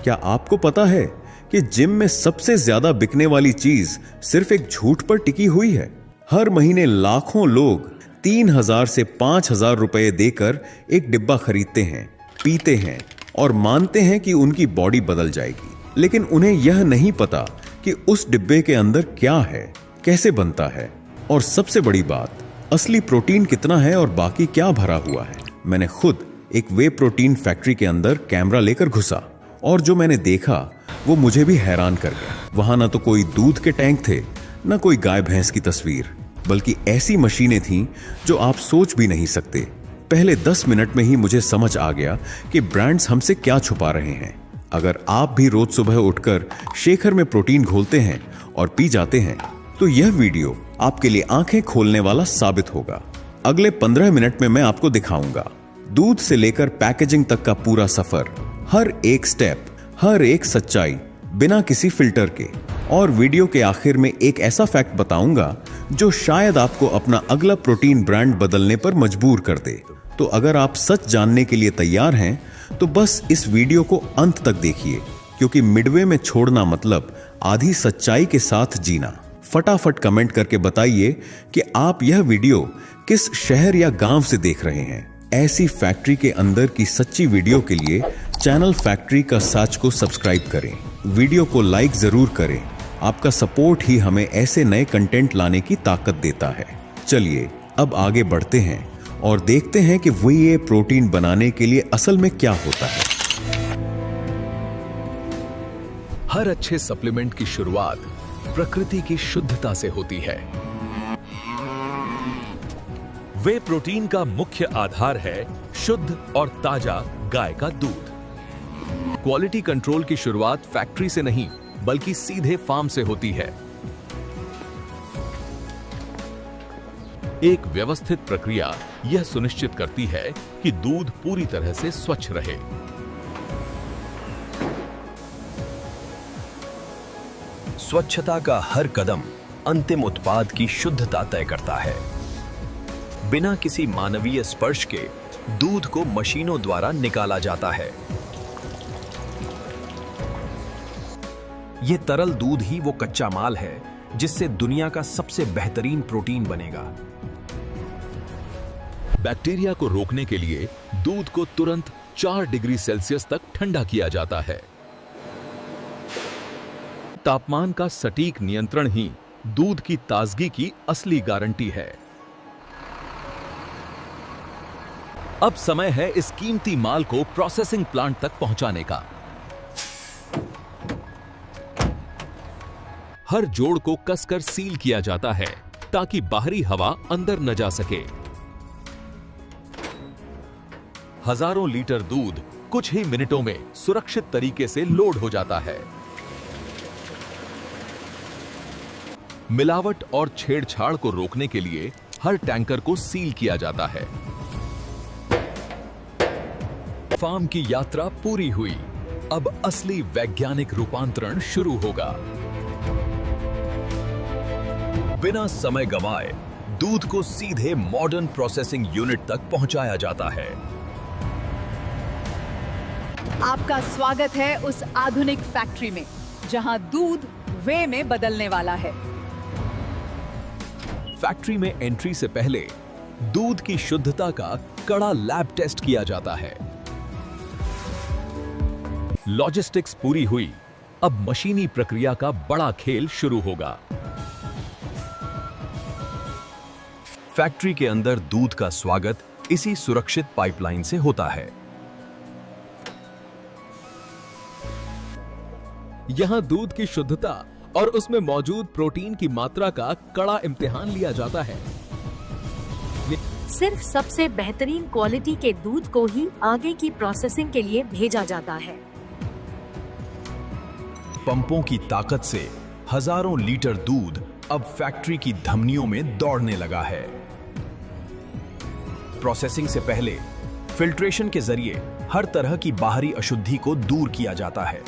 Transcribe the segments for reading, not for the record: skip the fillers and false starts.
क्या आपको पता है कि जिम में सबसे ज्यादा बिकने वाली चीज सिर्फ एक झूठ पर टिकी हुई है? हर महीने लाखों लोग 3,000 से 5,000 रुपए देकर एक डिब्बा खरीदते हैं, पीते हैं और मानते हैं कि उनकी बॉडी बदल जाएगी। लेकिन उन्हें यह नहीं पता कि उस डिब्बे के अंदर क्या है, कैसे बनता है और सबसे बड़ी बात, असली प्रोटीन कितना है और बाकी क्या भरा हुआ है। मैंने खुद एक वे प्रोटीन फैक्ट्री के अंदर कैमरा लेकर घुसा और जो मैंने देखा वो मुझे भी हैरान कर गया। वहां ना तो कोई दूध के टैंक थे, ना कोई गाय भैंस की तस्वीर, बल्कि ऐसी मशीनें थीं जो आप सोच भी नहीं सकते। पहले 10 मिनट में ही मुझे समझ आ गया कि ब्रांड्स हमसे क्या छुपा रहे हैं। अगर आप भी रोज सुबह उठकर शेखर में प्रोटीन घोलते हैं और पी जाते हैं तो यह वीडियो आपके लिए आंखें खोलने वाला साबित होगा। अगले 15 मिनट में मैं आपको दिखाऊंगा दूध से लेकर पैकेजिंग तक का पूरा सफर, हर एक स्टेप, हर एक सच्चाई, बिना किसी फिल्टर के। और वीडियो के आखिर में एक ऐसा फैक्ट बताऊंगा जो शायद आपको अपना अगला प्रोटीन ब्रांड बदलने पर मजबूर कर दे। तो अगर आप सच जानने के लिए तैयार हैं तो बस इस वीडियो को अंत तक देखिए, क्योंकि मिडवे में छोड़ना मतलब आधी सच्चाई के साथ जीना। फटाफट कमेंट करके बताइए कि आप यह वीडियो किस शहर या गांव से देख रहे हैं। ऐसी फैक्ट्री के अंदर की सच्ची वीडियो के लिए चैनल फैक्ट्री का सच को सब्सक्राइब करें, वीडियो को लाइक जरूर करें। आपका सपोर्ट ही हमें ऐसे नए कंटेंट लाने की ताकत देता है। चलिए अब आगे बढ़ते हैं और देखते हैं कि वे प्रोटीन बनाने के लिए असल में क्या होता है। हर अच्छे सप्लीमेंट की शुरुआत प्रकृति की शुद्धता से होती है। वे प्रोटीन का मुख्य आधार है शुद्ध और ताजा गाय का दूध। क्वालिटी कंट्रोल की शुरुआत फैक्ट्री से नहीं बल्कि सीधे फार्म से होती है। एक व्यवस्थित प्रक्रिया यह सुनिश्चित करती है कि दूध पूरी तरह से स्वच्छ रहे। स्वच्छता का हर कदम अंतिम उत्पाद की शुद्धता तय करता है। बिना किसी मानवीय स्पर्श के दूध को मशीनों द्वारा निकाला जाता है। यह तरल दूध ही वो कच्चा माल है जिससे दुनिया का सबसे बेहतरीन प्रोटीन बनेगा। बैक्टीरिया को रोकने के लिए दूध को तुरंत 4 डिग्री सेल्सियस तक ठंडा किया जाता है। तापमान का सटीक नियंत्रण ही दूध की ताजगी की असली गारंटी है। अब समय है इस कीमती माल को प्रोसेसिंग प्लांट तक पहुंचाने का। हर जोड़ को कसकर सील किया जाता है ताकि बाहरी हवा अंदर न जा सके। हजारों लीटर दूध कुछ ही मिनटों में सुरक्षित तरीके से लोड हो जाता है। मिलावट और छेड़छाड़ को रोकने के लिए हर टैंकर को सील किया जाता है। फार्म की यात्रा पूरी हुई। अब असली वैज्ञानिक रूपांतरण शुरू होगा। बिना समय गंवाए दूध को सीधे मॉडर्न प्रोसेसिंग यूनिट तक पहुंचाया जाता है। आपका स्वागत है उस आधुनिक फैक्ट्री में जहां दूध वे में बदलने वाला है। फैक्ट्री में एंट्री से पहले दूध की शुद्धता का कड़ा लैब टेस्ट किया जाता है। लॉजिस्टिक्स पूरी हुई। अब मशीनी प्रक्रिया का बड़ा खेल शुरू होगा। फैक्ट्री के अंदर दूध का स्वागत इसी सुरक्षित पाइपलाइन से होता है। यहां दूध की शुद्धता और उसमें मौजूद प्रोटीन की मात्रा का कड़ा इम्तिहान लिया जाता है। सिर्फ सबसे बेहतरीन क्वालिटी के दूध को ही आगे की प्रोसेसिंग के लिए भेजा जाता है। पंपों की ताकत से हजारों लीटर दूध अब फैक्ट्री की धमनियों में दौड़ने लगा है। प्रोसेसिंग से पहले फिल्ट्रेशन के जरिए हर तरह की बाहरी अशुद्धि को दूर किया जाता है।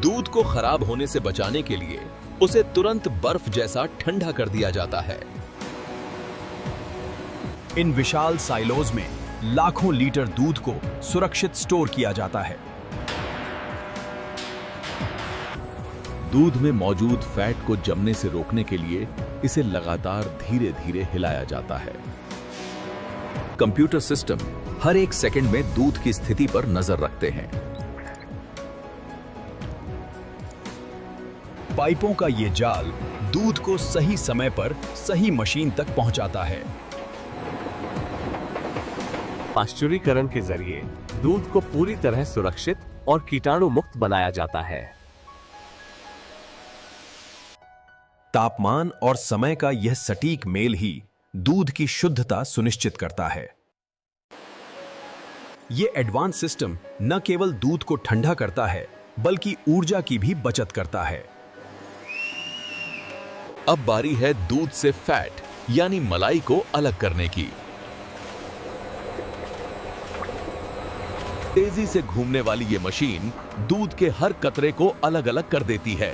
दूध को खराब होने से बचाने के लिए उसे तुरंत बर्फ जैसा ठंडा कर दिया जाता है। इन विशाल साइलोज में लाखों लीटर दूध को सुरक्षित स्टोर किया जाता है। दूध में मौजूद फैट को जमने से रोकने के लिए इसे लगातार धीरे धीरे हिलाया जाता है। कंप्यूटर सिस्टम हर एक सेकंड में दूध की स्थिति पर नजर रखते हैं। पाइपों का ये जाल दूध को सही समय पर सही मशीन तक पहुंचाता है। पाश्चुरीकरण के जरिए दूध को पूरी तरह सुरक्षित और कीटाणु मुक्त बनाया जाता है। तापमान और समय का यह सटीक मेल ही दूध की शुद्धता सुनिश्चित करता है। यह एडवांस सिस्टम न केवल दूध को ठंडा करता है, बल्कि ऊर्जा की भी बचत करता है। अब बारी है दूध से फैट यानी मलाई को अलग करने की। तेजी से घूमने वाली ये मशीन दूध के हर कतरे को अलग अलग कर देती है।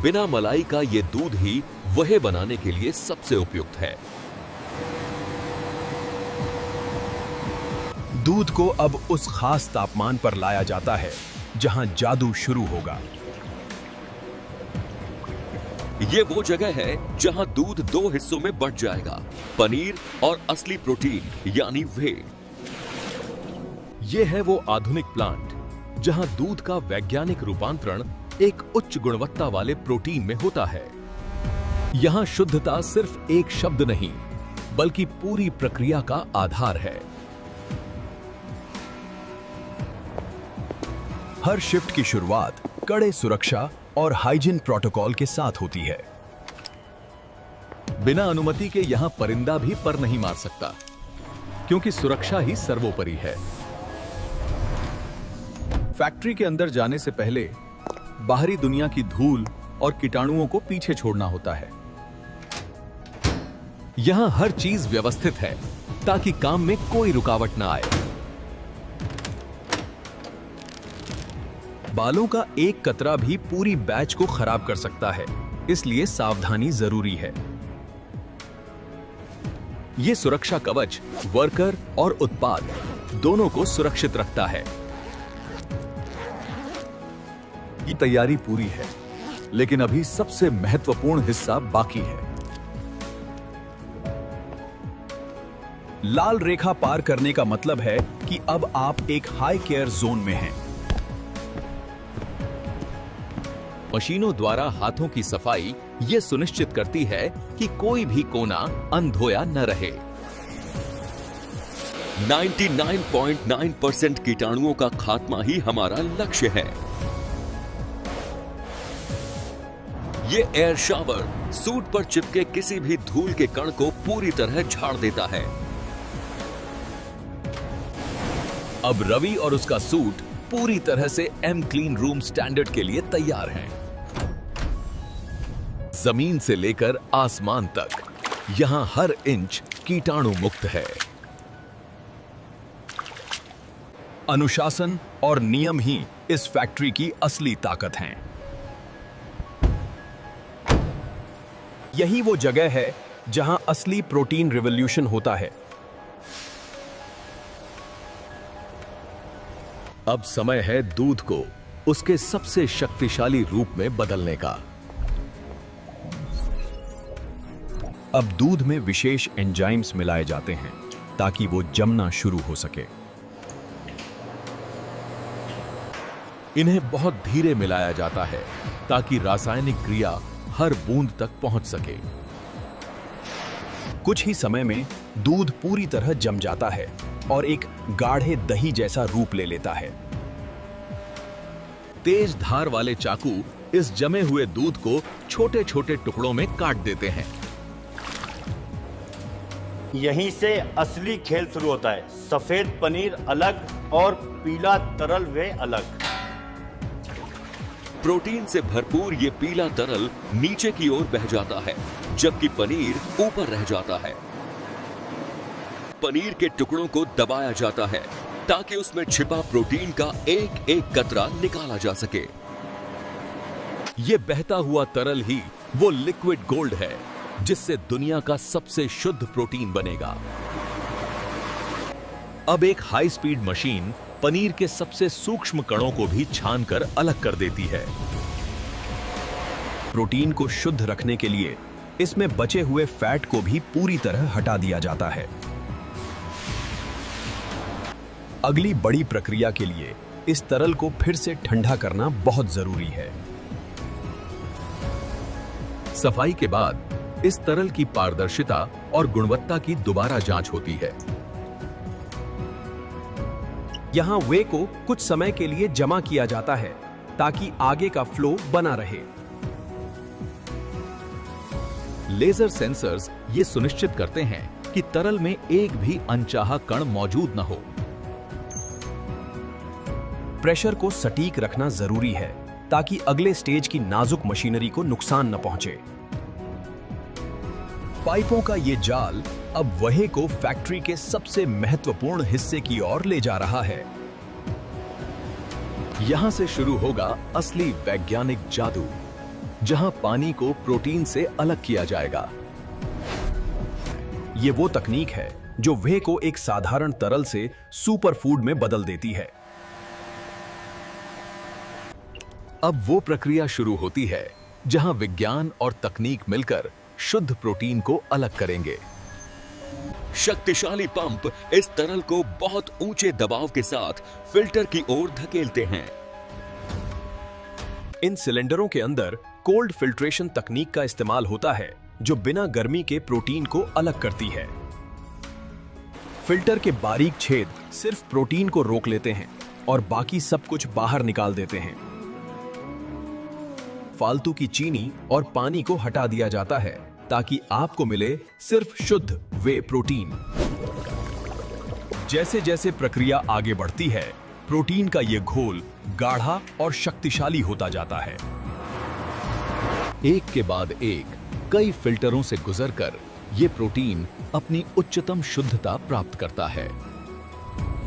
बिना मलाई का ये दूध ही वहे बनाने के लिए सबसे उपयुक्त है। दूध को अब उस खास तापमान पर लाया जाता है जहां जादू शुरू होगा। ये वो जगह है जहां दूध दो हिस्सों में बंट जाएगा, पनीर और असली प्रोटीन यानी व्हे। ये है वो आधुनिक प्लांट जहां दूध का वैज्ञानिक रूपांतरण एक उच्च गुणवत्ता वाले प्रोटीन में होता है। यहां शुद्धता सिर्फ एक शब्द नहीं, बल्कि पूरी प्रक्रिया का आधार है। हर शिफ्ट की शुरुआत कड़े सुरक्षा और हाइजीन प्रोटोकॉल के साथ होती है। बिना अनुमति के यहां परिंदा भी पर नहीं मार सकता, क्योंकि सुरक्षा ही सर्वोपरि है। फैक्ट्री के अंदर जाने से पहले बाहरी दुनिया की धूल और कीटाणुओं को पीछे छोड़ना होता है। यहां हर चीज व्यवस्थित है ताकि काम में कोई रुकावट ना आए। बालों का एक कतरा भी पूरी बैच को खराब कर सकता है, इसलिए सावधानी जरूरी है। यह सुरक्षा कवच वर्कर और उत्पाद दोनों को सुरक्षित रखता है। ये तैयारी पूरी है, लेकिन अभी सबसे महत्वपूर्ण हिस्सा बाकी है। लाल रेखा पार करने का मतलब है कि अब आप एक हाई केयर जोन में हैं। मशीनों द्वारा हाथों की सफाई ये सुनिश्चित करती है कि कोई भी कोना अनधोया न रहे। 99.9% कीटाणुओं का खात्मा ही हमारा लक्ष्य है। ये एयर शावर सूट पर चिपके किसी भी धूल के कण को पूरी तरह झाड़ देता है। अब रवि और उसका सूट पूरी तरह से एम क्लीन रूम स्टैंडर्ड के लिए तैयार हैं। जमीन से लेकर आसमान तक यहां हर इंच कीटाणु मुक्त है। अनुशासन और नियम ही इस फैक्ट्री की असली ताकत हैं। यही वो जगह है जहां असली प्रोटीन रिवॉल्यूशन होता है। अब समय है दूध को उसके सबसे शक्तिशाली रूप में बदलने का। अब दूध में विशेष एंजाइम्स मिलाए जाते हैं ताकि वो जमना शुरू हो सके। इन्हें बहुत धीरे मिलाया जाता है ताकि रासायनिक क्रिया हर बूंद तक पहुंच सके। कुछ ही समय में दूध पूरी तरह जम जाता है और एक गाढ़े दही जैसा रूप ले लेता है। तेज धार वाले चाकू इस जमे हुए दूध को छोटे छोटे टुकड़ों में काट देते हैं। यहीं से असली खेल शुरू होता है। सफेद पनीर अलग और पीला तरल वे अलग। प्रोटीन से भरपूर ये पीला तरल नीचे की ओर बह जाता है, जबकि पनीर ऊपर रह जाता है। पनीर के टुकड़ों को दबाया जाता है ताकि उसमें छिपा प्रोटीन का एक एक कतरा निकाला जा सके। ये बहता हुआ तरल ही वो लिक्विड गोल्ड है जिससे दुनिया का सबसे शुद्ध प्रोटीन बनेगा। अब एक हाई स्पीड मशीन पनीर के सबसे सूक्ष्म कणों को भी छानकर अलग कर देती है। प्रोटीन को शुद्ध रखने के लिए इसमें बचे हुए फैट को भी पूरी तरह हटा दिया जाता है। अगली बड़ी प्रक्रिया के लिए इस तरल को फिर से ठंडा करना बहुत जरूरी है। सफाई के बाद इस तरल की पारदर्शिता और गुणवत्ता की दोबारा जांच होती है। यहां वे को कुछ समय के लिए जमा किया जाता है ताकि आगे का फ्लो बना रहे। लेजर सेंसर्स ये सुनिश्चित करते हैं कि तरल में एक भी अनचाहा कण मौजूद न हो। प्रेशर को सटीक रखना जरूरी है ताकि अगले स्टेज की नाजुक मशीनरी को नुकसान न पहुंचे। पाइपों का ये जाल अब वहे को फैक्ट्री के सबसे महत्वपूर्ण हिस्से की ओर ले जा रहा है। यहां से शुरू होगा असली वैज्ञानिक जादू, जहां पानी को प्रोटीन से अलग किया जाएगा। ये वो तकनीक है जो वे को एक साधारण तरल से सुपर फूड में बदल देती है। अब वो प्रक्रिया शुरू होती है जहां विज्ञान और तकनीक मिलकर शुद्ध प्रोटीन को अलग करेंगे। शक्तिशाली पंप इस तरल को बहुत ऊंचे दबाव के साथ फिल्टर की ओर धकेलते हैं। इन सिलेंडरों के अंदर कोल्ड फिल्ट्रेशन तकनीक का इस्तेमाल होता है जो बिना गर्मी के प्रोटीन को अलग करती है। फिल्टर के बारीक छेद सिर्फ प्रोटीन को रोक लेते हैं और बाकी सब कुछ बाहर निकाल देते हैं। फालतू की चीनी और पानी को हटा दिया जाता है ताकि आपको मिले सिर्फ शुद्ध वे प्रोटीन। जैसे जैसे प्रक्रिया आगे बढ़ती है, प्रोटीन का यह घोल गाढ़ा और शक्तिशाली होता जाता है। एक के बाद एक कई फिल्टरों से गुजरकर यह प्रोटीन अपनी उच्चतम शुद्धता प्राप्त करता है।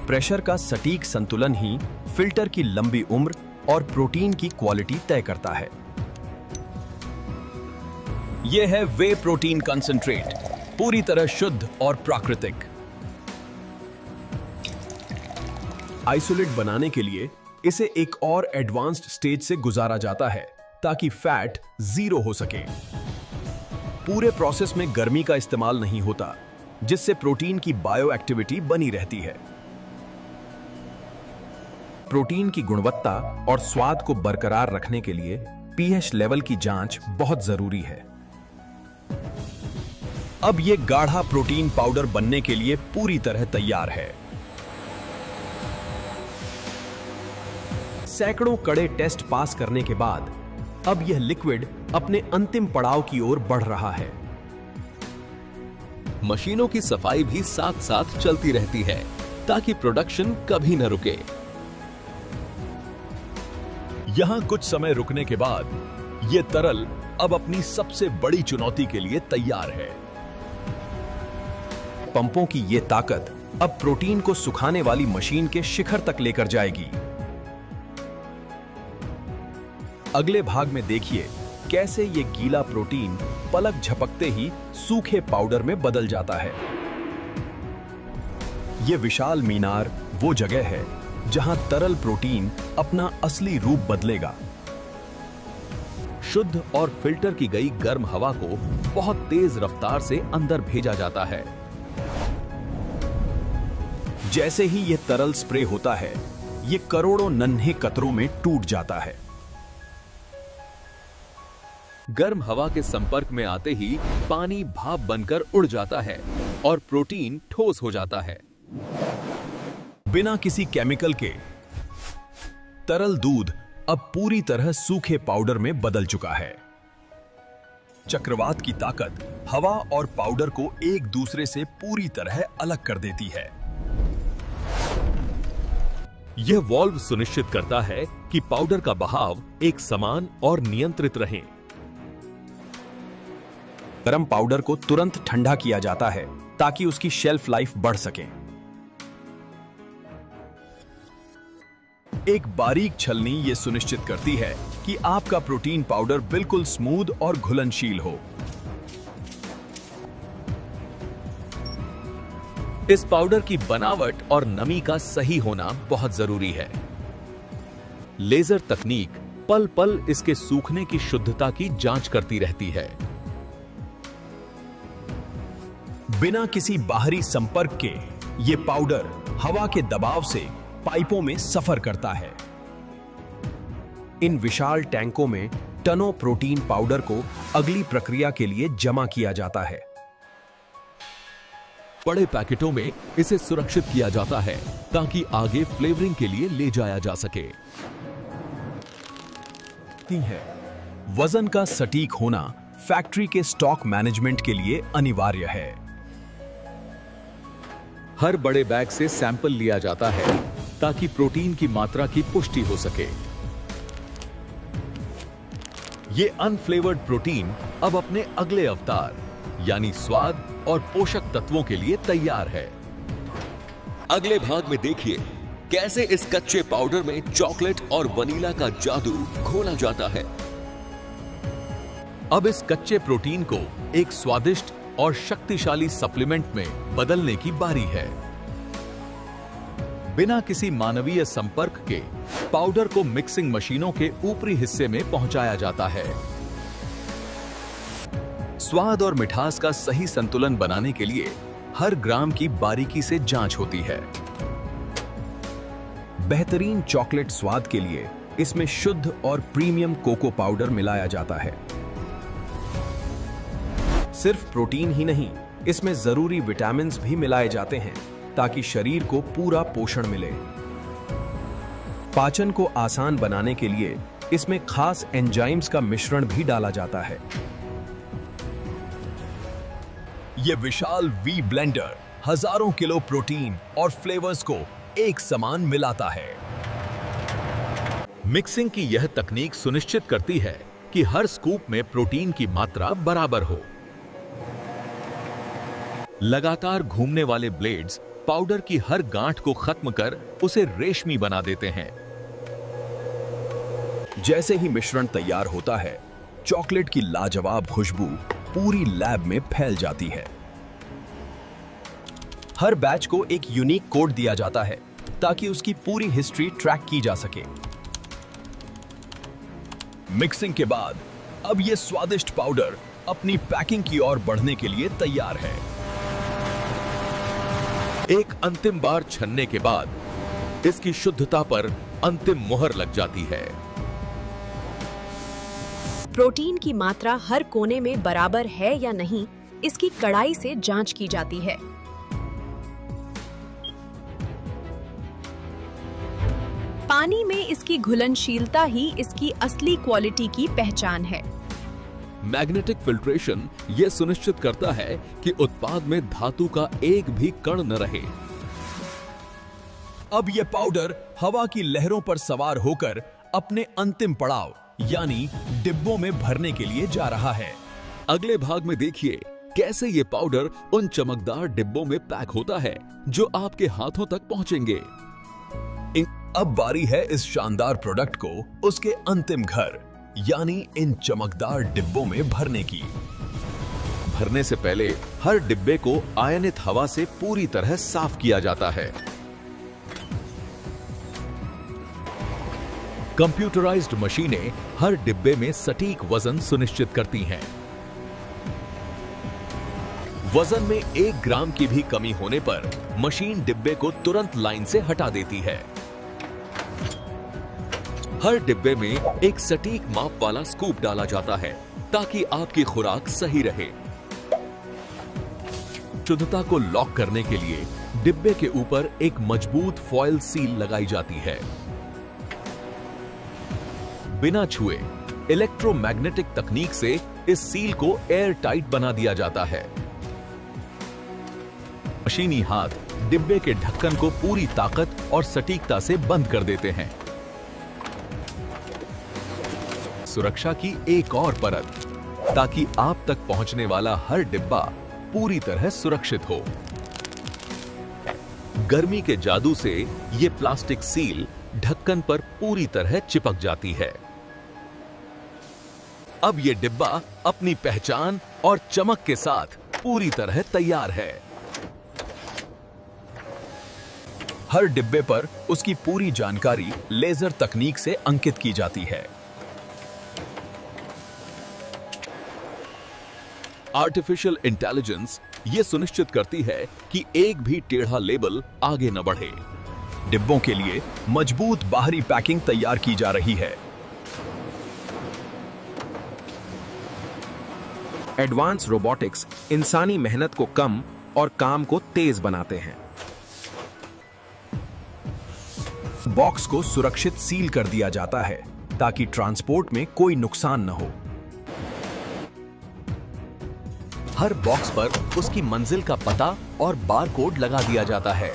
प्रेशर का सटीक संतुलन ही फिल्टर की लंबी उम्र और प्रोटीन की क्वालिटी तय करता है। यह है वे प्रोटीन कंसंट्रेट, पूरी तरह शुद्ध और प्राकृतिक। आइसोलेट बनाने के लिए इसे एक और एडवांस्ड स्टेज से गुजारा जाता है ताकि फैट जीरो हो सके। पूरे प्रोसेस में गर्मी का इस्तेमाल नहीं होता, जिससे प्रोटीन की बायो एक्टिविटी बनी रहती है। प्रोटीन की गुणवत्ता और स्वाद को बरकरार रखने के लिए पीएच लेवल की जांच बहुत जरूरी है। अब यह गाढ़ा प्रोटीन पाउडर बनने के लिए पूरी तरह तैयार है। सैकड़ों कड़े टेस्ट पास करने के बाद अब यह लिक्विड अपने अंतिम पड़ाव की ओर बढ़ रहा है। मशीनों की सफाई भी साथ साथ चलती रहती है ताकि प्रोडक्शन कभी न रुके। यहां कुछ समय रुकने के बाद यह तरल अब अपनी सबसे बड़ी चुनौती के लिए तैयार है। पंपों की यह ताकत अब प्रोटीन को सुखाने वाली मशीन के शिखर तक लेकर जाएगी। अगले भाग में देखिए कैसे यह गीला प्रोटीन पलक झपकते ही सूखे पाउडर में बदल जाता है। यह विशाल मीनार वो जगह है जहां तरल प्रोटीन अपना असली रूप बदलेगा। शुद्ध और फिल्टर की गई गर्म हवा को बहुत तेज रफ्तार से अंदर भेजा जाता है। जैसे ही यह तरल स्प्रे होता है, यह करोड़ों नन्हे कतरों में टूट जाता है। गर्म हवा के संपर्क में आते ही पानी भाप बनकर उड़ जाता है और प्रोटीन ठोस हो जाता है। बिना किसी केमिकल के तरल दूध अब पूरी तरह सूखे पाउडर में बदल चुका है। चक्रवात की ताकत हवा और पाउडर को एक दूसरे से पूरी तरह अलग कर देती है। यह वाल्व सुनिश्चित करता है कि पाउडर का बहाव एक समान और नियंत्रित रहे। गर्म पाउडर को तुरंत ठंडा किया जाता है ताकि उसकी शेल्फ लाइफ बढ़ सके। एक बारीक छलनी यह सुनिश्चित करती है कि आपका प्रोटीन पाउडर बिल्कुल स्मूथ और घुलनशील हो। इस पाउडर की बनावट और नमी का सही होना बहुत जरूरी है। लेजर तकनीक पल पल इसके सूखने की शुद्धता की जांच करती रहती है। बिना किसी बाहरी संपर्क के ये पाउडर हवा के दबाव से पाइपों में सफर करता है। इन विशाल टैंकों में टनों प्रोटीन पाउडर को अगली प्रक्रिया के लिए जमा किया जाता है। बड़े पैकेटों में इसे सुरक्षित किया जाता है ताकि आगे फ्लेवरिंग के लिए ले जाया जा सके। वजन का सटीक होना फैक्ट्री के स्टॉक मैनेजमेंट के लिए अनिवार्य है। हर बड़े बैग से सैंपल लिया जाता है ताकि प्रोटीन की मात्रा की पुष्टि हो सके। ये अनफ्लेवर्ड प्रोटीन अब अपने अगले अवतार यानी स्वाद और पोषक तत्वों के लिए तैयार है। अगले भाग में देखिए कैसे इस कच्चे पाउडर में चॉकलेट और वनीला का जादू घोला जाता है। अब इस कच्चे प्रोटीन को एक स्वादिष्ट और शक्तिशाली सप्लीमेंट में बदलने की बारी है। बिना किसी मानवीय संपर्क के पाउडर को मिक्सिंग मशीनों के ऊपरी हिस्से में पहुंचाया जाता है। स्वाद और मिठास का सही संतुलन बनाने के लिए हर ग्राम की बारीकी से जांच होती है। बेहतरीन चॉकलेट स्वाद के लिए इसमें शुद्ध और प्रीमियम कोको पाउडर मिलाया जाता है। सिर्फ प्रोटीन ही नहीं, इसमें जरूरी विटामिन्स भी मिलाए जाते हैं ताकि शरीर को पूरा पोषण मिले। पाचन को आसान बनाने के लिए इसमें खास एंजाइम्स का मिश्रण भी डाला जाता है। यह विशाल वी ब्लेंडर हजारों किलो प्रोटीन और फ्लेवर्स को एक समान मिलाता है। मिक्सिंग की यह तकनीक सुनिश्चित करती है कि हर स्कूप में प्रोटीन की मात्रा बराबर हो। लगातार घूमने वाले ब्लेड्स पाउडर की हर गांठ को खत्म कर उसे रेशमी बना देते हैं। जैसे ही मिश्रण तैयार होता है, चॉकलेट की लाजवाब खुशबू पूरी लैब में फैल जाती है। हर बैच को एक यूनिक कोड दिया जाता है ताकि उसकी पूरी हिस्ट्री ट्रैक की जा सके। मिक्सिंग के बाद अब यह स्वादिष्ट पाउडर अपनी पैकिंग की ओर बढ़ने के लिए तैयार है। एक अंतिम बार छन्ने के बाद इसकी शुद्धता पर अंतिम मोहर लग जाती है। प्रोटीन की मात्रा हर कोने में बराबर है या नहीं, इसकी कड़ाई से जांच की जाती है। पानी में इसकी घुलनशीलता ही इसकी असली क्वालिटी की पहचान है। मैग्नेटिक फिल्ट्रेशन यह सुनिश्चित करता है कि उत्पाद में धातु का एक भी कण न रहे। अब यह पाउडर हवा की लहरों पर सवार होकर अपने अंतिम पड़ाव यानी डिब्बों में भरने के लिए जा रहा है। अगले भाग में देखिए कैसे ये पाउडर उन चमकदार डिब्बों में पैक होता है जो आपके हाथों तक पहुंचेंगे। अब बारी है इस शानदार प्रोडक्ट को उसके अंतिम घर यानी इन चमकदार डिब्बों में भरने की। भरने से पहले हर डिब्बे को आयनित हवा से पूरी तरह साफ किया जाता है। कंप्यूटराइज्ड मशीनें हर डिब्बे में सटीक वजन सुनिश्चित करती हैं। वजन में 1 ग्राम की भी कमी होने पर मशीन डिब्बे को तुरंत लाइन से हटा देती है। हर डिब्बे में एक सटीक माप वाला स्कूप डाला जाता है ताकि आपकी खुराक सही रहे। शुद्धता को लॉक करने के लिए डिब्बे के ऊपर एक मजबूत फॉयल सील लगाई जाती है। बिना छुए इलेक्ट्रोमैग्नेटिक तकनीक से इस सील को एयर टाइट बना दिया जाता है। मशीनी हाथ डिब्बे के ढक्कन को पूरी ताकत और सटीकता से बंद कर देते हैं। सुरक्षा की एक और परत ताकि आप तक पहुंचने वाला हर डिब्बा पूरी तरह सुरक्षित हो। गर्मी के जादू से यह प्लास्टिक सील ढक्कन पर पूरी तरह चिपक जाती है। अब यह डिब्बा अपनी पहचान और चमक के साथ पूरी तरह तैयार है। हर डिब्बे पर उसकी पूरी जानकारी लेजर तकनीक से अंकित की जाती है। आर्टिफिशियल इंटेलिजेंस ये सुनिश्चित करती है कि एक भी टेढ़ा लेबल आगे न बढ़े। डिब्बों के लिए मजबूत बाहरी पैकिंग तैयार की जा रही है। एडवांस रोबोटिक्स इंसानी मेहनत को कम और काम को तेज बनाते हैं। बॉक्स को सुरक्षित सील कर दिया जाता है ताकि ट्रांसपोर्ट में कोई नुकसान न हो। हर बॉक्स पर उसकी मंजिल का पता और बारकोड लगा दिया जाता है।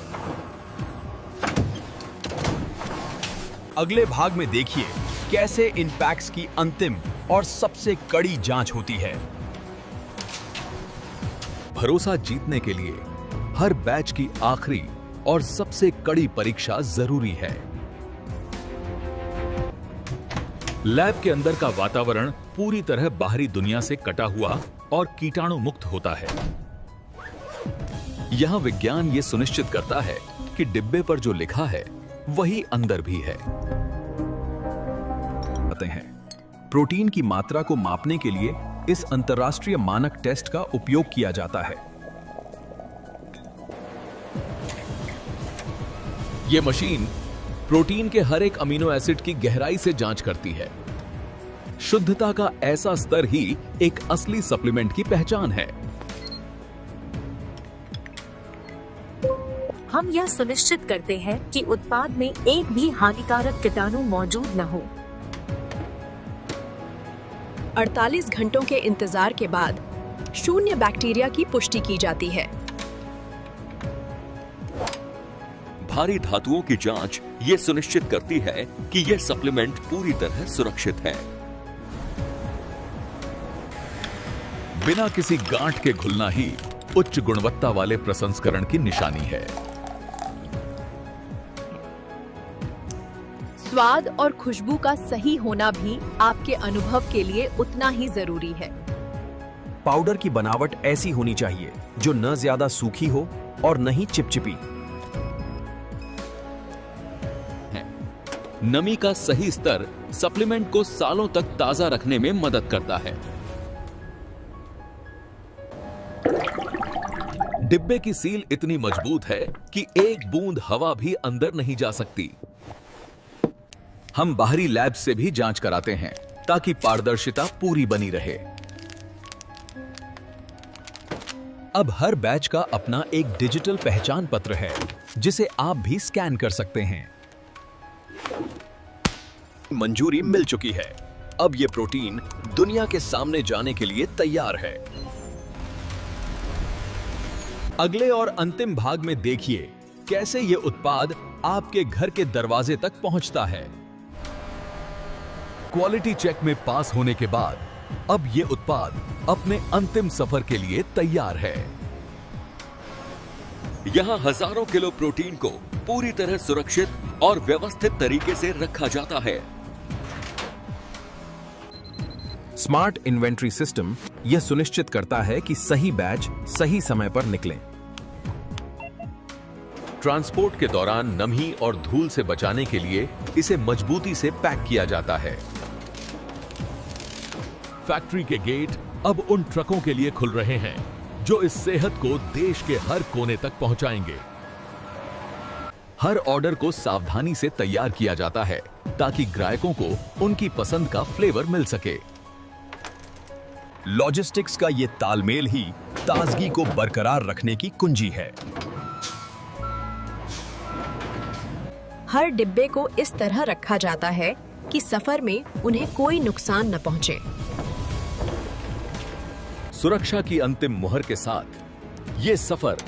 अगले भाग में देखिए कैसे इन पैक्स की अंतिम और सबसे कड़ी जांच होती है। भरोसा जीतने के लिए हर बैच की आखिरी और सबसे कड़ी परीक्षा जरूरी है। लैब के अंदर का वातावरण पूरी तरह बाहरी दुनिया से कटा हुआ और कीटाणु मुक्त होता है। यहां विज्ञान ये सुनिश्चित करता है कि डिब्बे पर जो लिखा है वही अंदर भी है। प्रोटीन की मात्रा को मापने के लिए इस अंतर्राष्ट्रीय मानक टेस्ट का उपयोग किया जाता है। यह मशीन प्रोटीन के हर एक अमीनो एसिड की गहराई से जांच करती है। शुद्धता का ऐसा स्तर ही एक असली सप्लीमेंट की पहचान है। हम यह सुनिश्चित करते हैं कि उत्पाद में एक भी हानिकारक कीटाणु मौजूद न हो। 48 घंटों के इंतजार के बाद शून्य बैक्टीरिया की पुष्टि की जाती है। भारी धातुओं की जांच ये सुनिश्चित करती है कि यह सप्लीमेंट पूरी तरह सुरक्षित है। बिना किसी गांठ के घुलना ही उच्च गुणवत्ता वाले प्रसंस्करण की निशानी है। स्वाद और खुशबू का सही होना भी आपके अनुभव के लिए उतना ही जरूरी है। पाउडर की बनावट ऐसी होनी चाहिए जो न ज्यादा सूखी हो और न ही चिपचिपी। नमी का सही स्तर सप्लीमेंट को सालों तक ताजा रखने में मदद करता है। डिब्बे की सील इतनी मजबूत है कि एक बूंद हवा भी अंदर नहीं जा सकती। हम बाहरी लैब से भी जांच कराते हैं ताकि पारदर्शिता पूरी बनी रहे। अब हर बैच का अपना एक डिजिटल पहचान पत्र है जिसे आप भी स्कैन कर सकते हैं। मंजूरी मिल चुकी है। अब यह प्रोटीन दुनिया के सामने जाने के लिए तैयार है। अगले और अंतिम भाग में देखिए कैसे यह उत्पाद आपके घर के दरवाजे तक पहुंचता है। क्वालिटी चेक में पास होने के बाद अब यह उत्पाद अपने अंतिम सफर के लिए तैयार है। यहाँ हजारों किलो प्रोटीन को पूरी तरह सुरक्षित और व्यवस्थित तरीके से रखा जाता है। स्मार्ट इन्वेंट्री सिस्टम यह सुनिश्चित करता है कि सही बैच सही समय पर निकलें। ट्रांसपोर्ट के दौरान नमी और धूल से बचाने के लिए इसे मजबूती से पैक किया जाता है। फैक्ट्री के गेट अब उन ट्रकों के लिए खुल रहे हैं जो इस सेहत को देश के हर कोने तक पहुंचाएंगे। हर ऑर्डर को सावधानी से तैयार किया जाता है ताकि ग्राहकों को उनकी पसंद का फ्लेवर मिल सके। लॉजिस्टिक्स का ये तालमेल ही ताजगी को बरकरार रखने की कुंजी है। हर डिब्बे को इस तरह रखा जाता है कि सफर में उन्हें कोई नुकसान न पहुंचे। सुरक्षा की अंतिम मुहर के साथ यह सफर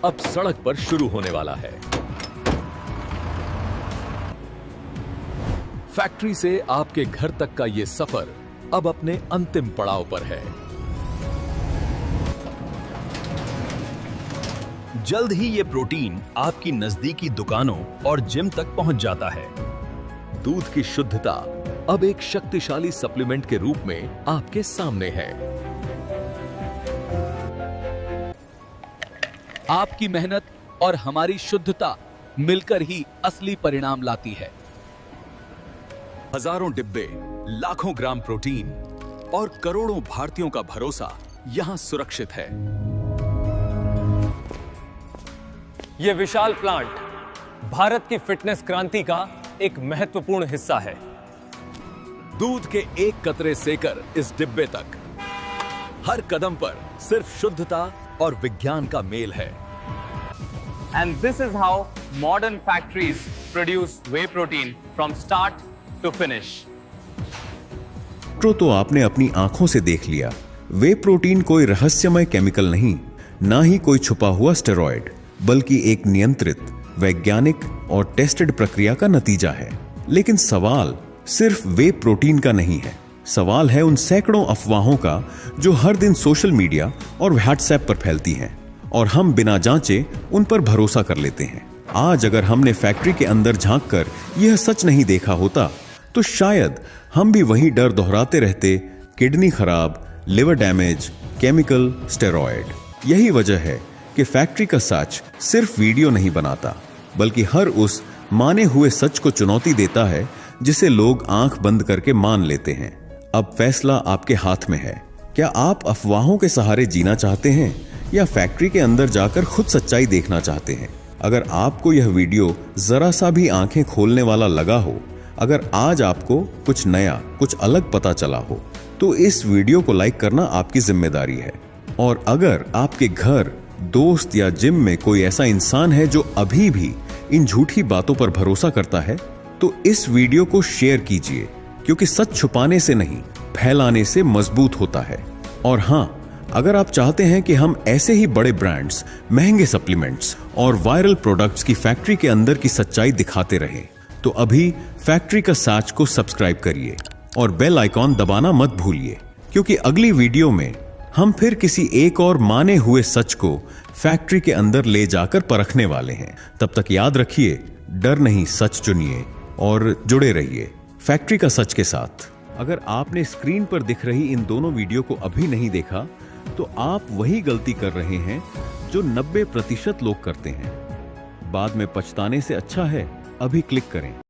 अब सड़क पर शुरू होने वाला है। फैक्ट्री से आपके घर तक का यह सफर अब अपने अंतिम पड़ाव पर है। जल्द ही ये प्रोटीन आपकी नजदीकी दुकानों और जिम तक पहुंच जाता है। दूध की शुद्धता अब एक शक्तिशाली सप्लीमेंट के रूप में आपके सामने है। आपकी मेहनत और हमारी शुद्धता मिलकर ही असली परिणाम लाती है। हजारों डिब्बे, लाखों ग्राम प्रोटीन और करोड़ों भारतीयों का भरोसा यहां सुरक्षित है। यह विशाल प्लांट भारत की फिटनेस क्रांति का एक महत्वपूर्ण हिस्सा है। दूध के एक कतरे सेकर इस डिब्बे तक, हर कदम पर सिर्फ शुद्धता और विज्ञान का मेल है। And this is how modern factories produce whey protein from start to finish. तो आपने अपनी आंखों से देख लिया, वे प्रोटीन कोई रहस्यमय केमिकल नहीं, ना ही कोई छुपा हुआ स्टेरॉयड, बल्कि एक नियंत्रित, वैज्ञानिक और टेस्टेड प्रक्रिया का नतीजा है। लेकिन सवाल सिर्फ वे प्रोटीन का नहीं है, सवाल है उन सैकड़ों अफवाहों का जो हर दिन सोशल मीडिया और व्हाट्सएप पर फैलती हैं और हम बिना जांचे उन पर भरोसा कर लेते हैं। आज अगर हमने फैक्ट्री के अंदर झांककर यह सच नहीं देखा होता तो शायद हम भी वही डर दोहराते रहते, किडनी खराब, लिवर डैमेज, केमिकल, स्टेरॉयड। यही वजह है कि फैक्ट्री का सच सिर्फ वीडियो नहीं बनाता, बल्कि हर उस माने हुए सच को चुनौती देता है जिसे लोग आंख बंद करके मान लेते हैं। अब फैसला आपके हाथ में है। क्या आप अफवाहों के सहारे जीना चाहते हैं या फैक्ट्री के अंदर जाकर खुद सच्चाई देखना चाहते हैं? अगर आपको यह वीडियो जरा सा भी आंखें खोलने वाला लगा हो, अगर आज आपको कुछ नया, कुछ अलग पता चला हो, तो इस वीडियो को लाइक करना आपकी जिम्मेदारी है। और अगर आपके घर, दोस्त या जिम में कोई ऐसा इंसान है जो अभी भी इन झूठी बातों पर भरोसा करता है, तो इस वीडियो को शेयर कीजिए, क्योंकि सच छुपाने से नहीं, फैलाने से मजबूत होता है। और हां, अगर आप चाहते हैं कि हम ऐसे ही बड़े ब्रांड्स, महंगे सप्लीमेंट्स और वायरल प्रोडक्ट्स की फैक्ट्री के अंदर की सच्चाई दिखाते रहें, तो अभी फैक्ट्री का सच को सब्सक्राइब करिए और बेल आइकॉन दबाना मत भूलिए, क्योंकि अगली वीडियो में हम फिर किसी एक और माने हुए सच को फैक्ट्री के अंदर ले जाकर परखने वाले हैं। तब तक याद रखिए, डर नहीं, सच चुनिए और जुड़े रहिए फैक्ट्री का सच के साथ। अगर आपने स्क्रीन पर दिख रही इन दोनों वीडियो को अभी नहीं देखा, तो आप वही गलती कर रहे हैं जो 90% लोग करते हैं। बाद में पछताने से अच्छा है अभी क्लिक करें।